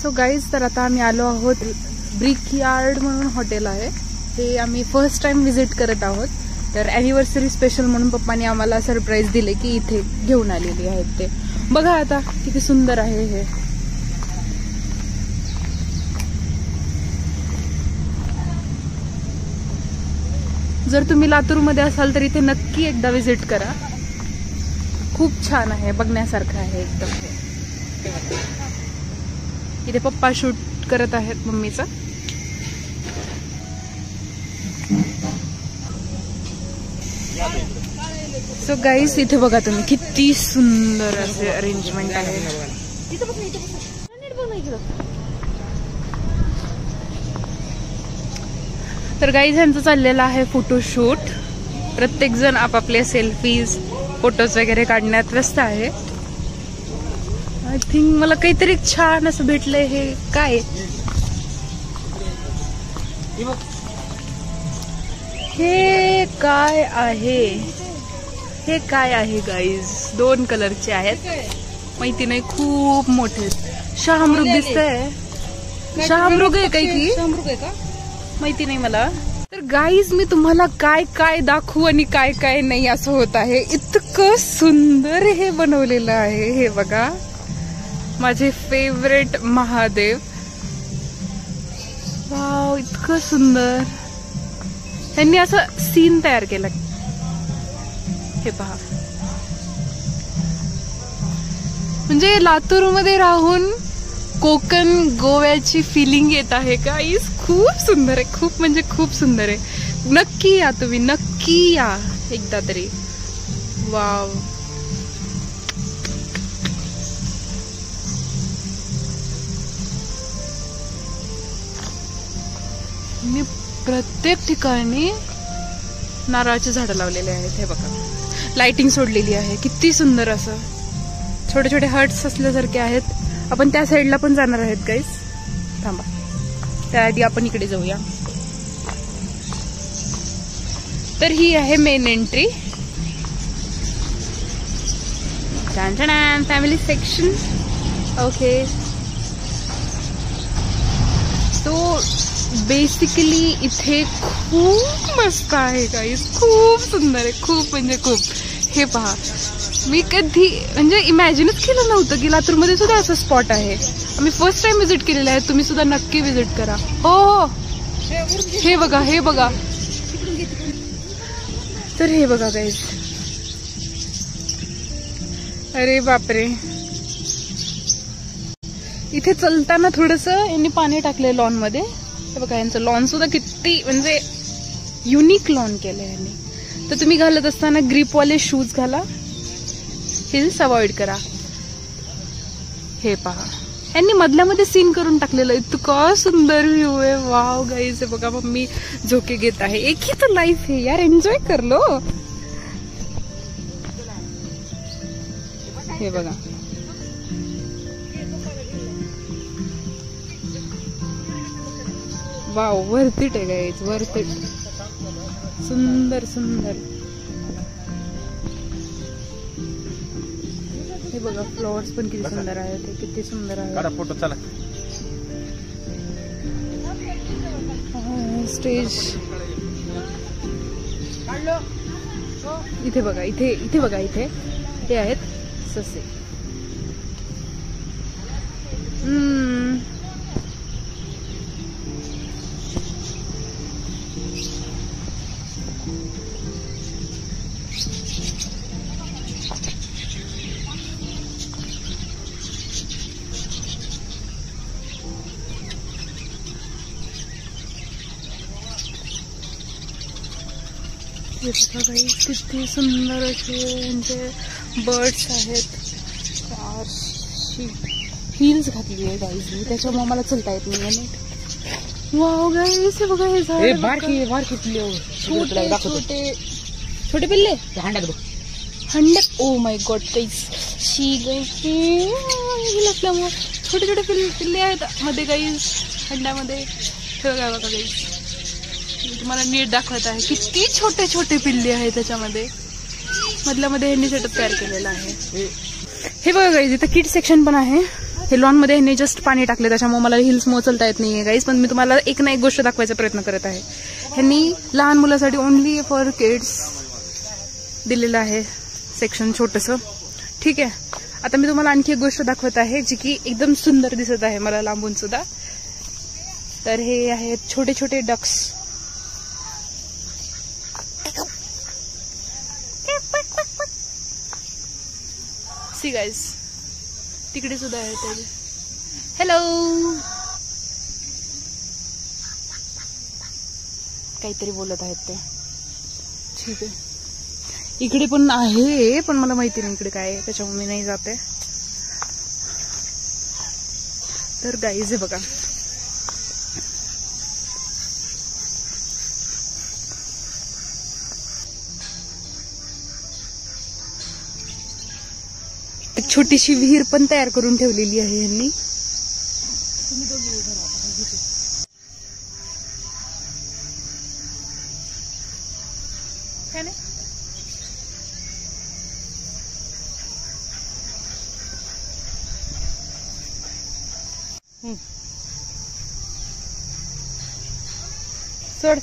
So guys, तर आता आम्ही आलो आहोत ब्रिकयार्ड म्हणून हॉटेल आहे. ते आम्ही फर्स्ट टाइम व्हिजिट करत आहोत. तर अॅनिव्हर्सरी स्पेशल म्हणून पप्पांनी आम्हाला सरप्राईज दिले की इथे घेऊन आलेली आहेत. ते बघा आता किती सुंदर आहे हे. जर तुम्ही लातूरमध्ये असाल तर इथे नक्की एकदा व्हिजिट करा. खूप छान आहे, बघण्यासारखं आहे एकदम. इथे पप्पा शूट करत आहेत मम्मीचा. सो गाईस, इथे बघा तुम्ही किती सुंदर असे अरेंजमेंट आहे. तर गाईज, ह्यांचं चाललेलं आहे फोटोशूट. प्रत्येक जण आपापल्या सेल्फीज फोटोज वगैरे काढण्यात व्यस्त आहे. आय थिंक मला काहीतरी छान असं भेटलंय. हे काय हे काय आहे? हे काय आहे गाईज? 2 कलरचे आहेत, माहिती नाही, खूप मोठे. शहामृग दिसतंय. शहामृग आहे काही की माहिती नाही मला. तर गाईज, मी तुम्हाला काय काय दाखवू आणि काय काय नाही असं होत आहे. इतकं सुंदर हे बनवलेलं आहे. हे बघा, माझे फेवरेट महादेव. वाव, इतकं सुंदर. त्यांनी असं सीन तयार केलं. हे पहा, म्हणजे लातूरमध्ये राहून कोकण गोव्याची फिलिंग येत आहे गाईस. खूप सुंदर आहे, खूप म्हणजे खूप सुंदर आहे. नक्की या तुम्ही, नक्की या एकदा तरी. वाव, मी प्रत्येक ठिकाणी नारळाची झाडं लावलेली आहेत. हे बघा, लाइटिंग सोडलेली आहे. किती सुंदर असं छोटे छोटे हर्ट्स असल्यासारखे आहेत. आपण त्या साईडला पण जाणार आहेत गाईस. थांबा, त्याआधी आपण इकडे जाऊया. तर ही आहे main entry. Family section. Okay, तो बेसिकली इथे खूप मस्त आहे गाईस. खूप सुंदर आहे, खूप म्हणजे खूप. हे पहा, मी कधी म्हणजे इमॅजिनच केलं नव्हतं की लातूरमध्ये सुद्धा असं स्पॉट आहे. आम्ही फर्स्ट टाइम व्हिजिट केलेलं आहे. तुम्ही सुद्धा नक्की व्हिजिट करा. हो हो, हे बघा, हे बघा. तर हे बघा गाईस, अरे बापरे. इथे चलताना थोडस यांनी पाणी टाकलंय लॉन मध्ये. हे बघा, यांचं लॉन सुद्धा किती म्हणजे युनिक लॉन केलंय यांनी. तर तुम्ही घालत असताना ग्रिपवाले शूज घाला, हिल्स अवॉइड करा. हे पहा, यांनी मधल्यामध्ये सीन करून टाकलेलं. इतका सुंदर व्ह्यू आहे. वाव गाईज, हे बघा, मम्मी झोके घेत आहे. एक ही तो लाईफ है यार, एन्जॉय कर लो. हे बघा, वाव, वर्थ इट आहे गाईज, वर्थ इट. सुंदर सुंदर. हे बघा, फ्लॉवर्स पण किती सुंदर आहेत. हे किती सुंदर आहे. फोटो चला. स्टेज इथे बघा, इथे बघा, इथे हे आहेत ससे. हे बघा काही किती सुंदर असे यांचे बर्ड्स आहेत. हिल्स घातली आहे गाईज मी, त्याच्यामुळे मला चलता येत नाही नीट. वाव गाईज हे बघा हे झाड छोटे छोटे छोटे पिल्ले हंड्यात. ओ माय गॉड गाईज शी लसल्यामुळे छोटे छोटे पिल्ले आहेत मध्ये गाईज हंड्यामध्ये. हे बघा बघा गाईज तुम्हाला नीट दाखवत आहे किती छोटे छोटे पिल्ले आहेत त्याच्यामध्ये. मधल्यामध्ये ह्यांनी सेटअप तयार केलेला आहे. हे बघा गाईज इथं किड सेक्शन पण आहे. हे लॉन मध्ये ह्यांनी जस्ट पाणी टाकले त्याच्यामुळे मला हिल्स मोचलता येत नाहीये गाईज, पण मी तुम्हाला एक ना एक गोष्ट दाखवायचा प्रयत्न करत आहे. ह्यांनी लहान मुलासाठी ओनली फॉर किड्स दिलेलं आहे सेक्शन छोटंसं. ठीक आहे, आता मी तुम्हाला आणखी एक गोष्ट दाखवत आहे जी की एकदम सुंदर दिसत आहे मला लांबून सुद्धा. तर हे आहेत छोटे छोटे डक्स. सी गाईज तिकडे सुद्धा आहे ते. हॅलो काहीतरी बोलत आहेत ते. ठीक आहे, इकडे पण आहे पण मला माहिती नाही इकडे काय आहे त्याच्यामुळे मी नाही जाते. तर गाईज हे बघा एक छोटीशी विहीर पण तयार करून ठेवलेली आहे यांनी. काय नाही सोड.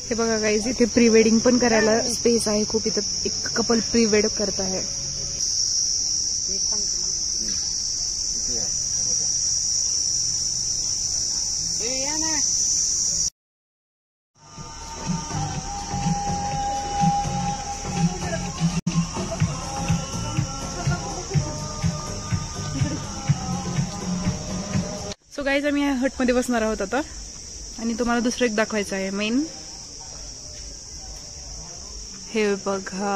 हे बघा गाईज इथे प्री वेडिंग पण करायला स्पेस आहे खूप. इथं एक कपल प्री वेड करत आहे. सो गाईज आम्ही हटमध्ये बसणार आहोत आता आणि तुम्हाला दुसरं एक दाखवायचं आहे मेन. हे बघा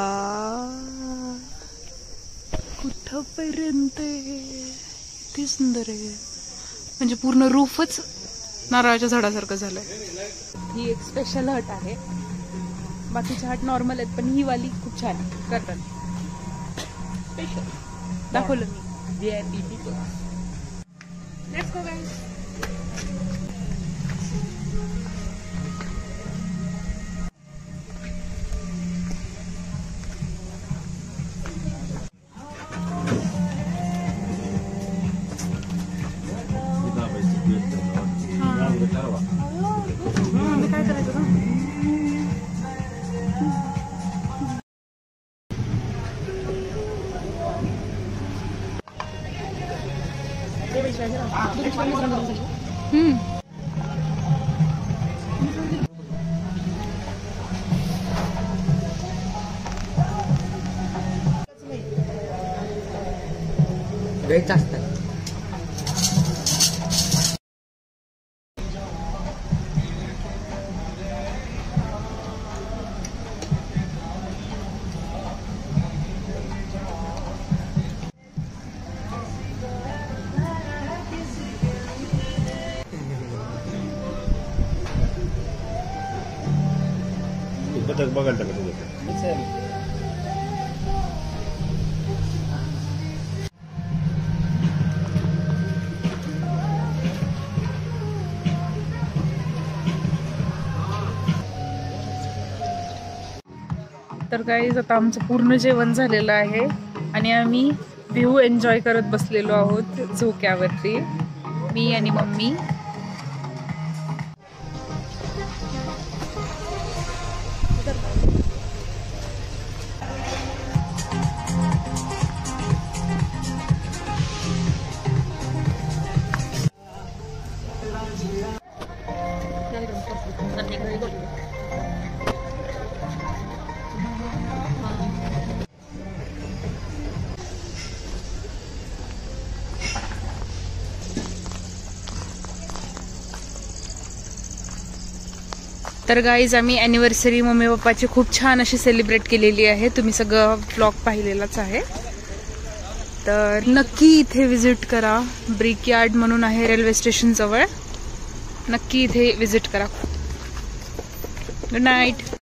कुठपर्यंत किती सुंदर आहे, म्हणजे पूर्ण रूफच नारळाच्या झाडासारखं झालंय. ही एक स्पेशल हट आहे. बाकीच्या हट नॉर्मल आहेत पण ही वाली खूप छान करतात. स्पेशल दाखवलं मी. Let's go guys. काय करायचं घ्यायचं असतं. बघायला टाकायचं. तर गाईज आता आमचं पूर्ण जेवण झालेलं आहे आणि आम्ही व्ह्यू एन्जॉय करत बसलेलो आहोत झोक्यावरती, मी आणि मम्मी. तर गाईज आम्ही अॅनिव्हर्सरी मम्मी पप्पाची खूप छान अशी सेलिब्रेट केलेली आहे. तुम्ही सगळं व्लॉग पाहिलेलाच आहे. तर नक्की इथे विजिट करा. ब्रिक यार्ड म्हणून आहे रेल्वे स्टेशन जवळ. नक्की इथे विजिट करा. Good night.